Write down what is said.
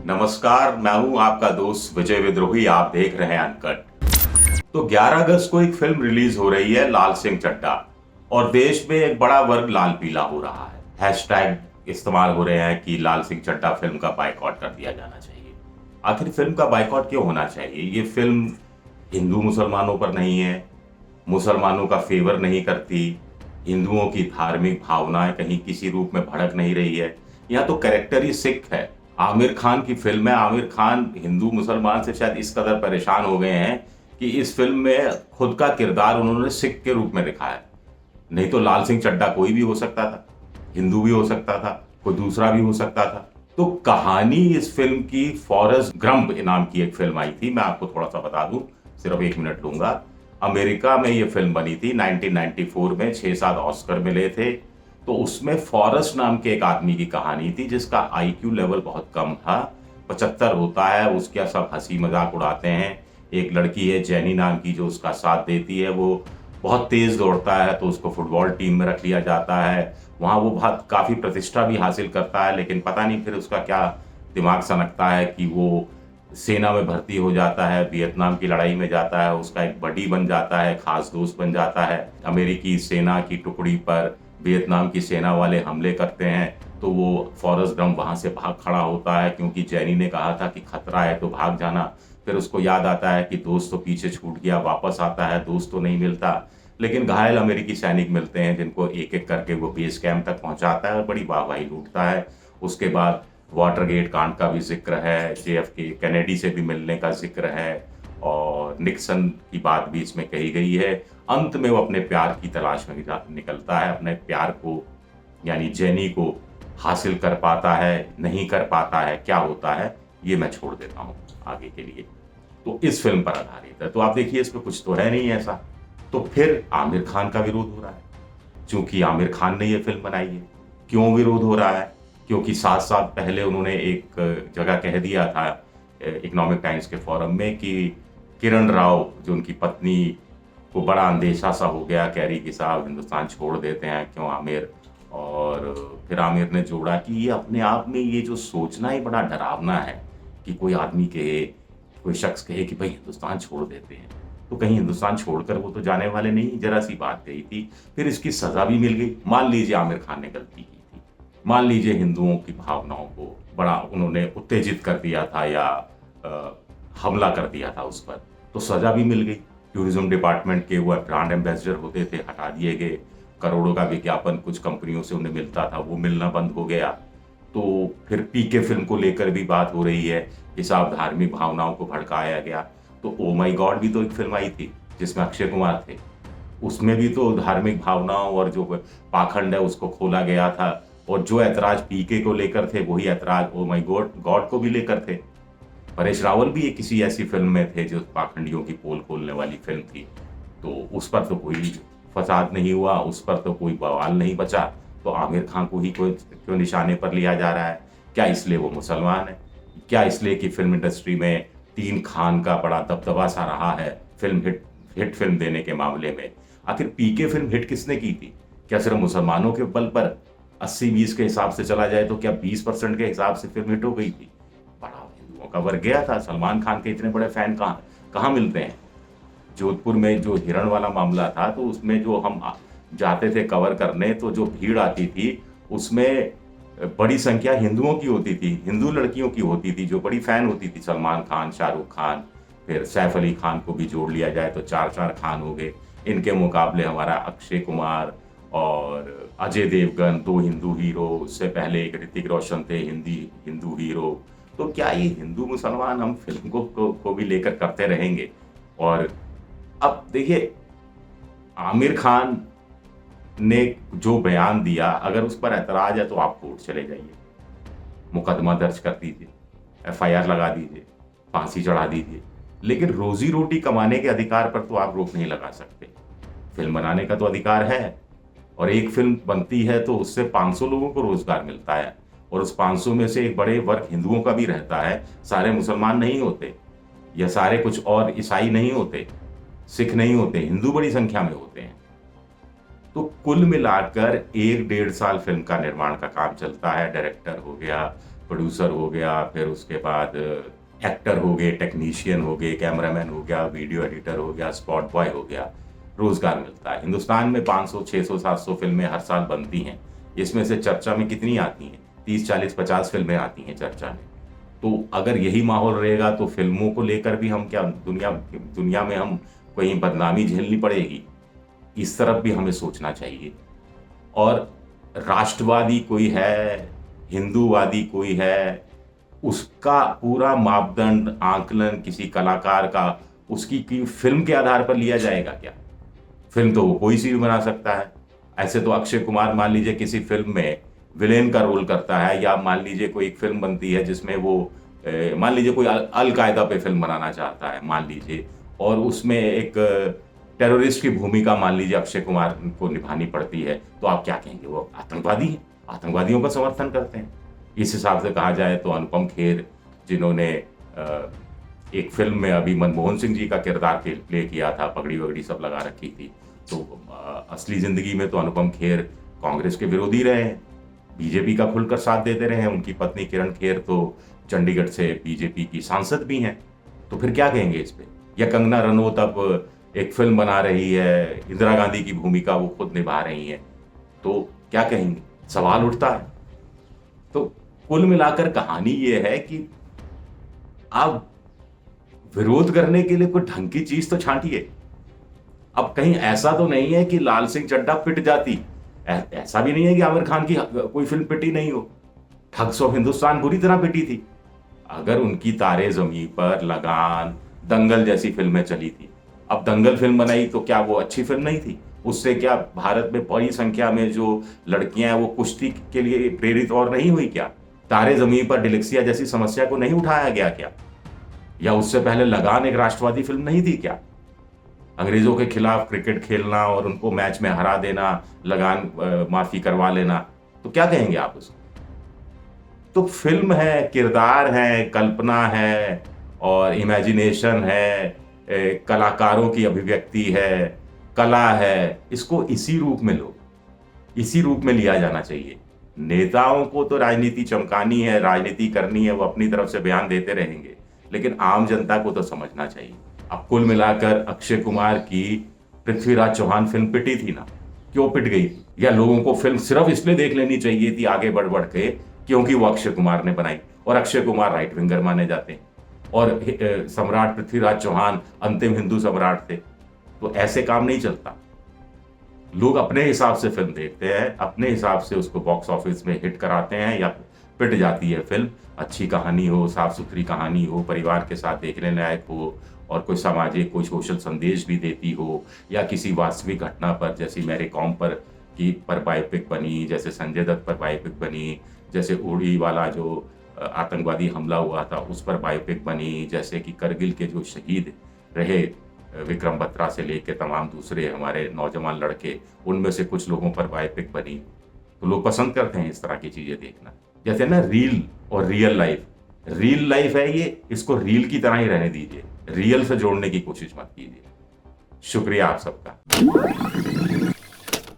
नमस्कार, मैं हूं आपका दोस्त विजय विद्रोही। आप देख रहे हैं अनकट। तो 11 अगस्त को एक फिल्म रिलीज हो रही है, लाल सिंह चड्ढा, और देश में एक बड़ा वर्ग लाल पीला हो रहा है। हैशटैग इस्तेमाल हो रहे हैं कि लाल सिंह चड्ढा फिल्म का बायकॉट कर दिया जाना चाहिए। आखिर फिल्म का बायकॉट क्यों होना चाहिए? ये फिल्म हिंदू मुसलमानों पर नहीं है, मुसलमानों का फेवर नहीं करती, हिंदुओं की धार्मिक भावनाएं कहीं किसी रूप में भड़क नहीं रही है। यहाँ तो कैरेक्टर ही सिख है। आमिर खान की फिल्म है। आमिर खान हिंदू मुसलमान से शायद इस कदर परेशान हो गए हैं कि इस फिल्म में खुद का किरदार उन्होंने सिख के रूप में दिखाया है। नहीं तो लाल सिंह चड्ढा कोई भी हो सकता था, हिंदू भी हो सकता था, कोई दूसरा भी हो सकता था। तो कहानी इस फिल्म की फॉरेस्ट गंप नाम की एक फिल्म आई थी। मैं आपको थोड़ा सा बता दूं, सिर्फ 1 मिनट लूंगा। अमेरिका में ये फिल्म बनी थी 1994 में, 6-7 ऑस्कर मिले थे। तो उसमें फॉरेस्ट नाम के एक आदमी की कहानी थी जिसका आईक्यू लेवल बहुत कम था, 75 होता है। उसका सब हंसी मजाक उड़ाते हैं। एक लड़की है जेनी नाम की जो उसका साथ देती है, वो बहुत तेज दौड़ता है तो उसको फुटबॉल टीम में रख लिया जाता है। वहाँ वो बहुत काफ़ी प्रतिष्ठा भी हासिल करता है, लेकिन पता नहीं फिर उसका क्या दिमाग सनकता है कि वो सेना में भर्ती हो जाता है, वियतनाम की लड़ाई में जाता है, उसका एक बडी बन जाता है, खास दोस्त बन जाता है। अमेरिकी सेना की टुकड़ी पर वियतनाम की सेना वाले हमले करते हैं तो वो फॉरेस्ट गंप वहाँ से भाग खड़ा होता है, क्योंकि जेनी ने कहा था कि खतरा है तो भाग जाना। फिर उसको याद आता है कि दोस्त तो पीछे छूट गया, वापस आता है, दोस्त तो नहीं मिलता, लेकिन घायल अमेरिकी सैनिक मिलते हैं जिनको एक एक करके वो बेस कैंप तक पहुंचाता है और बड़ी वाहवाही लूटता है। उसके बाद वाटरगेट कांड का भी जिक्र है, JFK कैनेडी से भी मिलने का जिक्र है, और निक्सन की बात भी इसमें कही गई है। अंत में वो अपने प्यार की तलाश में निकलता है, अपने प्यार को यानी जेनी को हासिल कर पाता है, नहीं कर पाता है, क्या होता है ये मैं छोड़ देता हूँ आगे के लिए। तो इस फिल्म पर आधारित है। तो आप देखिए इसमें कुछ तो है नहीं ऐसा। तो फिर आमिर खान का विरोध हो रहा है, क्योंकि आमिर खान ने ये फिल्म बनाई है। क्यों विरोध हो रहा है? क्योंकि 7 साल पहले उन्होंने एक जगह कह दिया था इकोनॉमिक टाइम्स के फोरम में कि किरण राव जो उनकी पत्नी को बड़ा अंदेशा सा हो गया, कह रही कि साहब हिंदुस्तान छोड़ देते हैं, क्यों आमिर? और फिर आमिर ने जोड़ा कि ये अपने आप में ये जो सोचना ही बड़ा डरावना है कि कोई आदमी कहे, कोई शख्स कहे कि भाई हिंदुस्तान छोड़ देते हैं, तो कहीं हिंदुस्तान छोड़कर वो तो जाने वाले नहीं। जरा सी बात कही थी, फिर इसकी सजा भी मिल गई। मान लीजिए आमिर खान ने गलती की थी, मान लीजिए हिंदुओं की भावनाओं को बड़ा उन्होंने उत्तेजित कर दिया था या हमला कर दिया था उस पर, तो सजा भी मिल गई। टूरिज्म डिपार्टमेंट के वो ब्रांड एम्बेसडर होते थे, हटा दिए गए। करोड़ों का विज्ञापन कुछ कंपनियों से उन्हें मिलता था, वो मिलना बंद हो गया। तो फिर पीके फिल्म को लेकर भी बात हो रही है कि साहब धार्मिक भावनाओं को भड़काया गया। तो ओ माई गॉड भी तो एक फिल्म आई थी जिसमें अक्षय कुमार थे, उसमें भी तो धार्मिक भावनाओं और जो पाखंड है उसको खोला गया था, और जो ऐतराज पीके को लेकर थे वही ऐतराज ओ माई गॉड गॉड को भी लेकर थे। परेश रावल भी एक किसी ऐसी फिल्म में थे जो पाखंडियों की पोल खोलने वाली फिल्म थी, तो उस पर तो कोई फसाद नहीं हुआ, उस पर तो कोई बवाल नहीं बचा। तो आमिर खान को ही क्यों निशाने पर लिया जा रहा है? क्या इसलिए वो मुसलमान है? क्या इसलिए कि फिल्म इंडस्ट्री में तीन खान का बड़ा दबदबा सा रहा है फिल्म हिट फिल्म देने के मामले में? आखिर पीके फिल्म हिट किसने की थी? क्या सिर्फ मुसलमानों के बल पर? 80-20 के हिसाब से चला जाए तो क्या 20% के हिसाब से फिल्म हिट हो गई थी? बड़ा हिंदुओं का वर्ग गया था। सलमान खान के इतने बड़े फैन कहाँ कहाँ मिलते हैं? जोधपुर में जो हिरण वाला मामला था, तो उसमें जो हम जाते थे कवर करने, तो जो भीड़ आती थी उसमें बड़ी संख्या हिंदुओं की होती थी, हिंदू लड़कियों की होती थी जो बड़ी फैन होती थी। सलमान खान, शाहरुख खान, फिर सैफ अली खान को भी जोड़ लिया जाए तो 4-4 खान हो गए। इनके मुकाबले हमारा अक्षय कुमार और अजय देवगन, 2 हिंदू हीरो। उससे पहले एक ऋतिक रोशन थे, हिंदू हीरो। तो क्या ये हिंदू मुसलमान हम फिल्म को भी लेकर करते रहेंगे? और अब देखिए आमिर खान ने जो बयान दिया, अगर उस पर ऐतराज है तो आप कोर्ट चले जाइए, मुकदमा दर्ज कर दीजिए, FIR लगा दीजिए, फांसी चढ़ा दीजिए, लेकिन रोजी रोटी कमाने के अधिकार पर तो आप रोक नहीं लगा सकते। फिल्म बनाने का तो अधिकार है, और एक फिल्म बनती है तो उससे 500 लोगों को रोजगार मिलता है, और उस 500 में से एक बड़े वर्ग हिंदुओं का भी रहता है। सारे मुसलमान नहीं होते, या सारे कुछ और ईसाई नहीं होते, सिख नहीं होते, हिंदू बड़ी संख्या में होते हैं। तो कुल मिलाकर 1-1.5 साल फिल्म का निर्माण का काम चलता है। डायरेक्टर हो गया, प्रोड्यूसर हो गया, फिर उसके बाद एक्टर हो गए, टेक्नीशियन हो गए, कैमरामैन हो गया, वीडियो एडिटर हो गया, स्पॉट बॉय हो गया, रोजगार मिलता है। हिंदुस्तान में 500, 600, 700 फिल्में हर साल बनती हैं। इसमें से चर्चा में कितनी आती हैं? 30, 40, 50 फिल्में आती हैं चर्चा में। तो अगर यही माहौल रहेगा तो फिल्मों को लेकर भी हम क्या दुनिया में हम कहीं बदनामी झेलनी पड़ेगी। इस तरफ भी हमें सोचना चाहिए। और राष्ट्रवादी कोई है, हिंदूवादी कोई है, उसका पूरा मापदंड आंकलन किसी कलाकार का उसकी की फिल्म के आधार पर लिया जाएगा क्या? फिल्म तो वो कोई सी भी बना सकता है। ऐसे तो अक्षय कुमार मान लीजिए किसी फिल्म में विलेन का रोल करता है, या मान लीजिए कोई एक फिल्म बनती है जिसमें वो मान लीजिए कोई अल कायदा पे फिल्म बनाना चाहता है मान लीजिए, और उसमें एक टेररिस्ट की भूमिका मान लीजिए अक्षय कुमार को निभानी पड़ती है, तो आप क्या कहेंगे? वो आतंकवादी है, आतंकवादियों का समर्थन करते हैं। इस हिसाब से कहा जाए तो अनुपम खेर, जिन्होंने एक फिल्म में अभी मनमोहन सिंह जी का किरदार प्ले किया था, पगड़ी वगड़ी सब लगा रखी थी, तो असली जिंदगी में तो अनुपम खेर कांग्रेस के विरोधी रहे हैं, बीजेपी का खुलकर साथ देते रहे हैं। उनकी पत्नी किरण खेर तो चंडीगढ़ से बीजेपी की सांसद भी हैं। तो फिर क्या कहेंगे इस पे? या कंगना रनौत अब एक फिल्म बना रही है, इंदिरा गांधी की भूमिका वो खुद निभा रही है, तो क्या कहेंगे? सवाल उठता है। तो कुल मिलाकर कहानी ये है कि आप विरोध करने के लिए कोई ढंग की चीज तो छांटिए। अब कहीं ऐसा तो नहीं है कि लाल सिंह चड्ढा पिट जाती, ऐसा भी नहीं है कि आमिर खान की कोई फिल्म पिटी नहीं हो। ठग्स ऑफ हिंदुस्तान बुरी तरह पिटी थी। अगर उनकी तारे ज़मीं पर, लगान, दंगल जैसी फिल्में चली थी, अब दंगल फिल्म बनाई तो क्या वो अच्छी फिल्म नहीं थी? उससे क्या भारत में बड़ी संख्या में जो लड़कियां हैं वो कुश्ती के लिए प्रेरित और नहीं हुई क्या? तारे ज़मीं पर डिलेक्सिया जैसी समस्या को नहीं उठाया गया क्या? या उससे पहले लगान एक राष्ट्रवादी फिल्म नहीं थी क्या? अंग्रेजों के खिलाफ क्रिकेट खेलना और उनको मैच में हरा देना, लगान माफी करवा लेना, तो क्या कहेंगे आप उसको? तो फिल्म है, किरदार है, कल्पना है और इमेजिनेशन है, कलाकारों की अभिव्यक्ति है, कला है। इसको इसी रूप में लो, इसी रूप में लिया जाना चाहिए। नेताओं को तो राजनीति चमकानी है, राजनीति करनी है, वो अपनी तरफ से बयान देते रहेंगे, लेकिन आम जनता को तो समझना चाहिए। अब कुल मिलाकर अक्षय कुमार की पृथ्वीराज चौहान फिल्म पिटी थी ना, क्यों पिट गई थी? या लोगों को फिल्म सिर्फ इसलिए देख लेनी चाहिए थी आगे बढ़ बढ़ के क्योंकि वो अक्षय कुमार ने बनाई, और अक्षय कुमार राइट विंगर माने जाते हैं, और सम्राट पृथ्वीराज चौहान अंतिम हिंदू सम्राट थे। तो ऐसे काम नहीं चलता। लोग अपने हिसाब से फिल्म देखते हैं, अपने हिसाब से उसको बॉक्स ऑफिस में हिट कराते हैं, या पिट जाती है फिल्म। अच्छी कहानी हो, साफ सुथरी कहानी हो, परिवार के साथ देखने लायक हो, और कोई सामाजिक, कोई सोशल संदेश भी देती हो, या किसी वास्तविक घटना पर, जैसे मैरी कॉम पर बायोपिक बनी, जैसे संजय दत्त पर बायोपिक बनी, जैसे उड़ी वाला जो आतंकवादी हमला हुआ था उस पर बायोपिक बनी, जैसे कि करगिल के जो शहीद रहे विक्रम बत्रा से लेके तमाम दूसरे हमारे नौजवान लड़के, उनमें से कुछ लोगों पर बायोपिक बनी। तो लोग पसंद करते हैं इस तरह की चीजें देखना। जैसे ना रील और रियल लाइफ, रियल लाइफ है ये, इसको रील की तरह ही रहने दीजिए, रियल से जोड़ने की कोशिश मत कीजिए। शुक्रिया आप सबका।